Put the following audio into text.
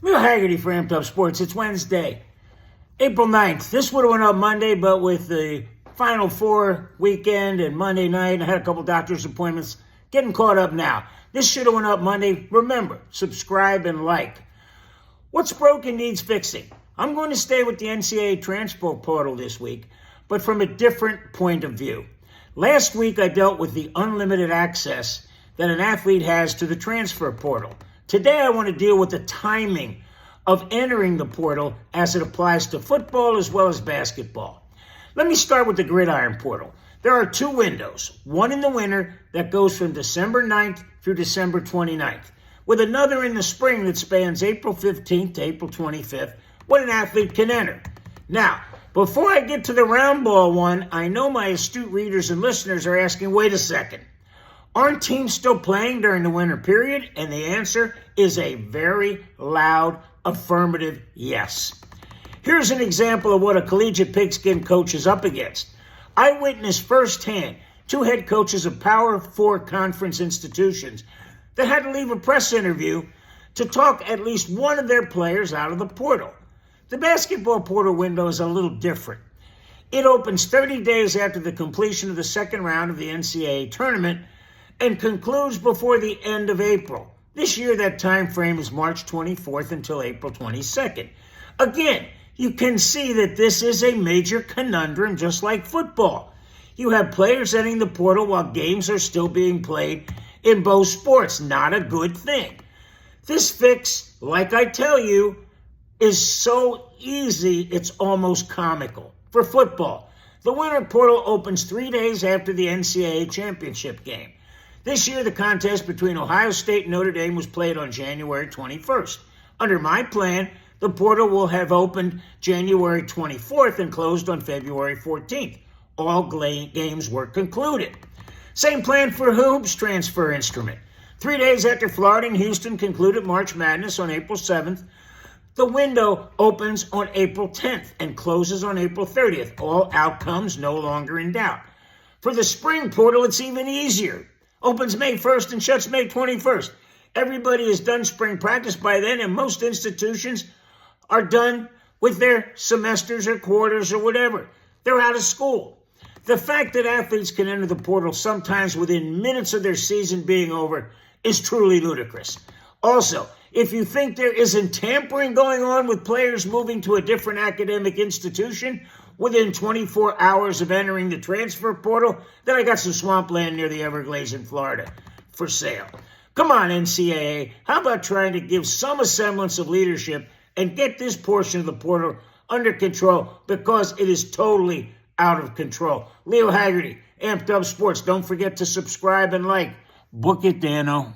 Real Haggerty for Amped Up Sports. It's Wednesday, April 9th. This would have went up Monday, but with the Final Four weekend and Monday night, I had a couple doctor's appointments. Getting caught up now. This should have went up Monday. Remember, subscribe and like. What's broken needs fixing. I'm going to stay with the NCAA transfer portal this week, but from a different point of view. Last week, I dealt with the unlimited access that an athlete has to the transfer portal. Today, I want to deal with the timing of entering the portal as it applies to football as well as basketball. Let me start with the gridiron portal. There are two windows, one in the winter that goes from December 9th through December 29th, with another in the spring that spans April 15th to April 25th, when an athlete can enter. Now, before I get to the round ball one, I know my astute readers and listeners are asking, wait a second, aren't teams still playing during the winter period? And the answer is a very loud affirmative yes. Here's an example of what a collegiate pigskin coach is up against. I witnessed firsthand two head coaches of Power 4 conference institutions that had to leave a press interview to talk at least one of their players out of the portal. The basketball portal window is a little different. It opens 30 days after the completion of the second round of the NCAA tournament and concludes before the end of April. This year, that time frame is March 24th until April 22nd. Again, you can see that this is a major conundrum, just like football. You have players entering the portal while games are still being played in both sports. Not a good thing. This fix, like I tell you, is so easy, it's almost comical. For football, the winter portal opens 3 days after the NCAA championship game. This year, the contest between Ohio State and Notre Dame was played on January 21st. Under my plan, the portal will have opened January 24th and closed on February 14th. All games were concluded. Same plan for hoops transfer instrument. 3 days after Florida and Houston concluded March Madness on April 7th, the window opens on April 10th and closes on April 30th. All outcomes no longer in doubt. For the spring portal, it's even easier. Opens May 1st and shuts May 21st. Everybody has done spring practice by then, and most institutions are done with their semesters or quarters or whatever. They're out of school. The fact that athletes can enter the portal sometimes within minutes of their season being over is truly ludicrous. Also, if you think there isn't tampering going on with players moving to a different academic institution within 24 hours of entering the transfer portal, then I got some swampland near the Everglades in Florida for sale. Come on, NCAA. How about trying to give some semblance of leadership and get this portion of the portal under control, because it is totally out of control. Leo Haggerty, Amped Up Sports. Don't forget to subscribe and like. Book it, Dano.